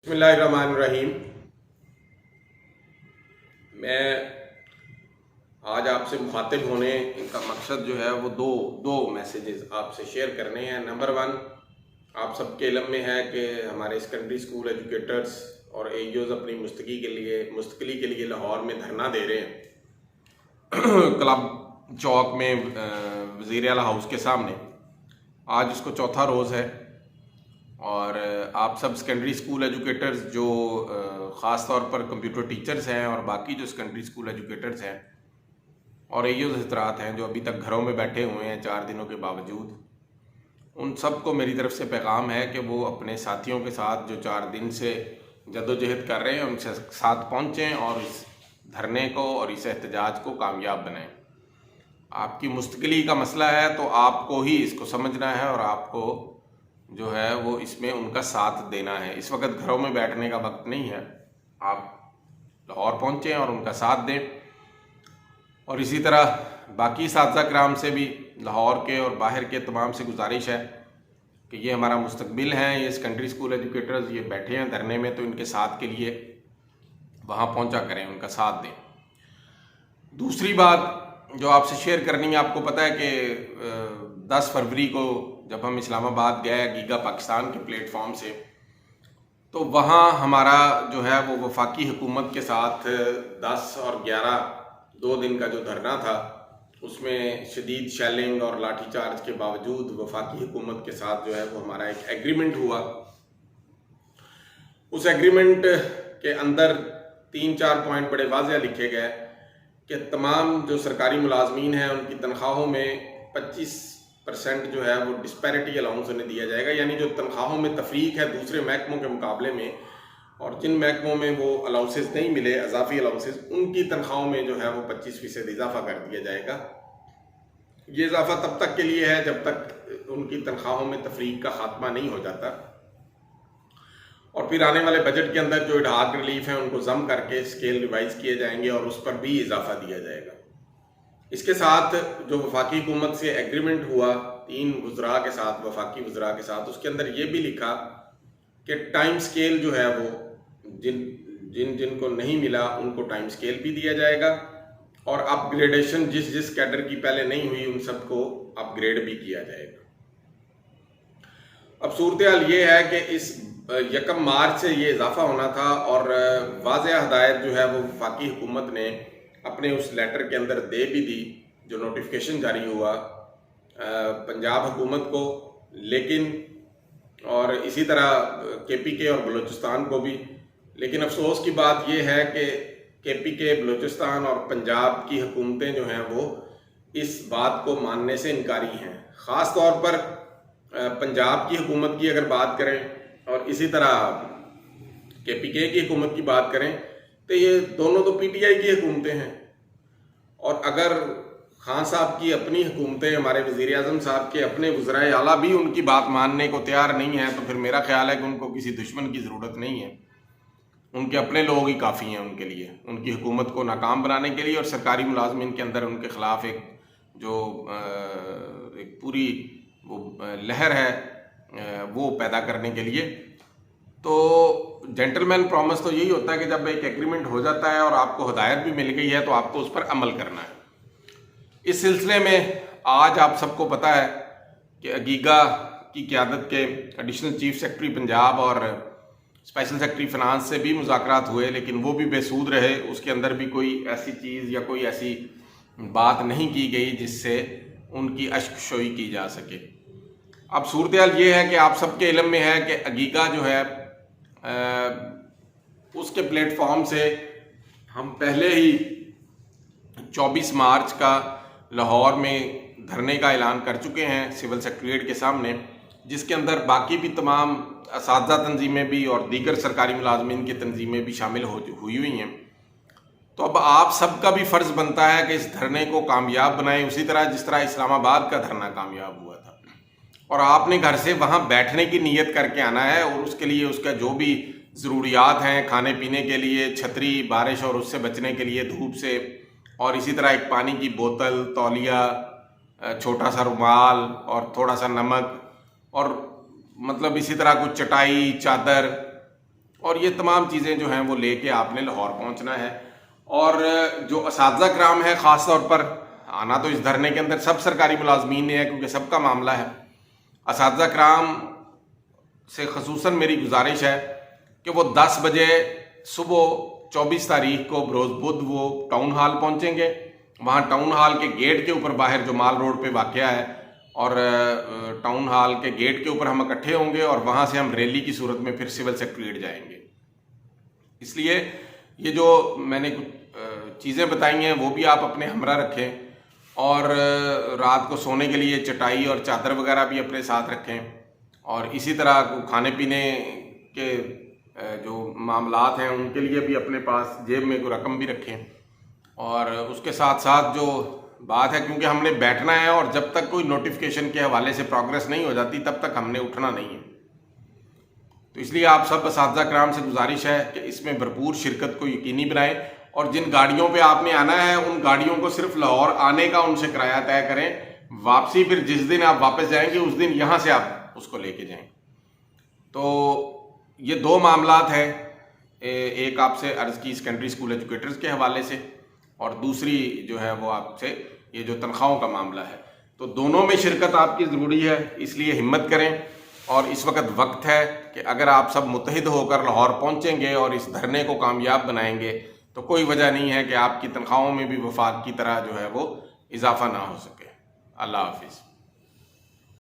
बिस्मिल्लाहिर्रहमानिर्रहीम। मैं आज आपसे मुखातिब होने का मकसद जो है वो दो मैसेजेस आपसे शेयर करने हैं। नंबर वन, आप सबके इल्म में है कि हमारे सेकेंडरी स्कूल एजुकेटर्स और एईओज़ अपनी मुस्तकिली के लिए लाहौर में धरना दे रहे हैं क्लब चौक में वज़ीर आला हाउस के सामने। आज इसको चौथा रोज़ है और आप सब सेकेंडरी स्कूल एजुकेटर्स जो ख़ास तौर पर कंप्यूटर टीचर्स हैं और बाकी जो सेकेंडरी स्कूल एजुकेटर्स हैं और एईओज़ हज़रात हैं जो अभी तक घरों में बैठे हुए हैं 4 दिनों के बावजूद, उन सब को मेरी तरफ से पैगाम है कि वो अपने साथियों के साथ जो 4 दिन से जद्दोजहद कर रहे हैं उनके साथ पहुँचें और इस धरने को और इस एहतजाज को कामयाब बनाएं। आपकी मुस्तकिली का मसला है तो आपको ही इसको समझना है और आपको जो है वो इसमें उनका साथ देना है। इस वक्त घरों में बैठने का वक्त नहीं है, आप लाहौर पहुँचें और उनका साथ दें। और इसी तरह बाकी साथी कराम से भी लाहौर के और बाहर के तमाम से गुजारिश है कि ये हमारा मुस्तकबिल हैं, ये सेकेंडरी स्कूल एजुकेटर्स ये बैठे हैं धरने में, तो इनके साथ के लिए वहाँ पहुँचा करें, उनका साथ दें। दूसरी बात जो आपसे शेयर करनी है, आपको पता है कि 10 फरवरी को जब हम इस्लामाबाद गए गीगा पाकिस्तान के प्लेटफॉर्म से, तो वहाँ हमारा जो है वो वफाकी हुकूमत के साथ 10 और 11 2 दिन का जो धरना था उसमें शदीद शेलिंग और लाठीचार्ज के बावजूद वफाकी हुकूमत के साथ जो है वो हमारा एक एग्रीमेंट हुआ। उस एग्रीमेंट के अंदर 3-4 पॉइंट बड़े वाज़ेह लिखे गए कि तमाम जो सरकारी मुलाजमीन हैं उनकी तनख्वाहों में 25% जो है वो डिस्पैरिटी अलाउंस उन्हें दिया जाएगा, यानी जो तनख्वाहों में तफरीक है दूसरे महकमों के मुकाबले में, और जिन महकमों में वो अलाउंसेस नहीं मिले अजाफी अलाउंसेस, उनकी तनख्वाहों में जो है वो 25% इजाफा कर दिया जाएगा। ये इजाफा तब तक के लिए है जब तक उनकी तनख्वाहों में तफरीक का खात्मा नहीं हो जाता, और फिर आने वाले बजट के अंदर जो इडहाक रिलीफ है उनको जम करके स्केल रिवाइज किए जाएंगे और उस पर भी इजाफा दिया जाएगा। इसके साथ जो वफाकी हुकूमत से एग्रीमेंट हुआ 3 वज़रा के साथ, वफाकी वज़रा के साथ, उसके अंदर ये भी लिखा कि टाइम स्केल जो है वो जिनको नहीं मिला उनको टाइम स्केल भी दिया जाएगा, और अपग्रेडेशन जिस कैडर की पहले नहीं हुई उन सबको अपग्रेड भी किया जाएगा। अब सूरत हाल ये है कि इस 1 मार्च से ये इजाफा होना था और वाज़ेह हदायत जो है वो वफाकी हुकूमत ने अपने उस लेटर के अंदर दे भी दी जो नोटिफिकेशन जारी हुआ पंजाब हुकूमत को, लेकिन और इसी तरह KPK और बलूचिस्तान को भी। लेकिन अफसोस की बात यह है कि KPK, बलूचिस्तान और पंजाब की हुकूमतें जो हैं वो इस बात को मानने से इनकारी हैं। ख़ास तौर पर पंजाब की हुकूमत की अगर बात करें और इसी तरह KPK की हुकूमत की बात करें तो ये दोनों तो PTI की हुकूमतें हैं, और अगर खान साहब की अपनी हुकूमतें, हमारे वज़ीर आज़म साहब के अपने वज़राए आला भी उनकी बात मानने को तैयार नहीं है, तो फिर मेरा ख्याल है कि उनको किसी दुश्मन की ज़रूरत नहीं है, उनके अपने लोग ही काफ़ी हैं उनके लिए, उनकी हुकूमत को नाकाम बनाने के लिए और सरकारी मुलाजमीन के अंदर उनके ख़िलाफ़ एक पूरी वो लहर है वो पैदा करने के लिए। तो जेंटलमैन प्रॉमिस तो यही होता है कि जब एक एग्रीमेंट हो जाता है और आपको हदायत भी मिल गई है तो आपको उस पर अमल करना है। इस सिलसिले में आज आप सबको पता है कि गीगा की क़यादत के एडिशनल चीफ सेक्रेटरी पंजाब और स्पेशल सेक्रेटरी फिनांस से भी मुज़ाकरात हुए, लेकिन वो भी बेसूद रहे। उसके अंदर भी कोई ऐसी चीज़ या कोई ऐसी बात नहीं की गई जिससे उनकी अश्कशोई की जा सके। अब सूरत हाल ये है कि आप सबके इल्म में है कि गीगा जो है उसके प्लेटफॉर्म से हम पहले ही 24 मार्च का लाहौर में धरने का ऐलान कर चुके हैं सिविल सेक्रेटेरिएट के सामने, जिसके अंदर बाकी भी तमाम असातिज़ा तंजीमें भी और दीगर सरकारी मुलाजमीन की तंजीमें भी शामिल हुई हैं। तो अब आप सबका भी फ़र्ज़ बनता है कि इस धरने को कामयाब बनाएं, उसी तरह जिस तरह इस्लामाबाद का धरना कामयाब हुआ था। और आपने घर से वहाँ बैठने की नीयत करके आना है और उसके लिए उसका जो भी ज़रूरियात हैं, खाने पीने के लिए छतरी, बारिश और उससे बचने के लिए धूप से, और इसी तरह एक पानी की बोतल, तौलिया, छोटा सा रुमाल और थोड़ा सा नमक, और मतलब इसी तरह कुछ चटाई, चादर اور یہ تمام چیزیں جو ہیں وہ لے کے آپ نے لاہور پہنچنا ہے۔ اور جو اساتذہ کرام ہے خاص طور پر آنا تو اس دھرنے کے اندر سب سرکاری ملازمین نے ہے، کیونکہ سب کا معاملہ ہے۔ اساتذہ کرام سے خصوصاً میری گزارش ہے کہ وہ 10 بجے صبح 24 تاریخ کو بروز بدھ وہ ٹاؤن ہال پہنچیں گے۔ وہاں ٹاؤن ہال کے گیٹ کے اوپر باہر جو مال روڈ پہ واقع ہے، اور ٹاؤن ہال کے گیٹ کے اوپر ہم اکٹھے ہوں گے، اور وہاں سے ہم ریلی کی صورت میں پھر سول سیکریٹریٹ جائیں گے۔ اس لیے یہ جو میں نے کچھ چیزیں بتائی ہیں وہ بھی آپ اپنے ہمراہ رکھیں، اور رات کو سونے کے لیے چٹائی اور چادر وغیرہ بھی اپنے ساتھ رکھیں، اور اسی طرح کھانے پینے کے جو معاملات ہیں ان کے لیے بھی اپنے پاس جیب میں کوئی رقم بھی رکھیں۔ اور اس کے ساتھ ساتھ جو بات ہے، کیونکہ ہم نے بیٹھنا ہے اور جب تک کوئی نوٹیفیکیشن کے حوالے سے پروگریس نہیں ہو جاتی تب تک ہم نے اٹھنا نہیں ہے، تو اس لیے آپ سب اساتذہ کرام سے گزارش ہے کہ اس میں بھرپور شرکت کو یقینی بنائیں، اور جن گاڑیوں پہ آپ نے آنا ہے ان گاڑیوں کو صرف لاہور آنے کا ان سے کرایہ طے کریں، واپسی پھر جس دن آپ واپس جائیں گے اس دن یہاں سے آپ اس کو لے کے جائیں۔ تو یہ 2 معاملات ہیں، ایک آپ سے عرض کی سیکنڈری اسکول ایجوکیٹرز کے حوالے سے، اور دوسری جو ہے وہ آپ سے یہ جو تنخواہوں کا معاملہ ہے۔ تو دونوں میں شرکت آپ کی ضروری ہے، اس لیے ہمت کریں، اور اس وقت ہے کہ اگر آپ سب متحد ہو کر لاہور پہنچیں گے اور اس دھرنے کو کامیاب بنائیں گے تو کوئی وجہ نہیں ہے کہ آپ کی تنخواہوں میں بھی وفاق کی طرح جو ہے وہ اضافہ نہ ہو سکے۔ اللہ حافظ۔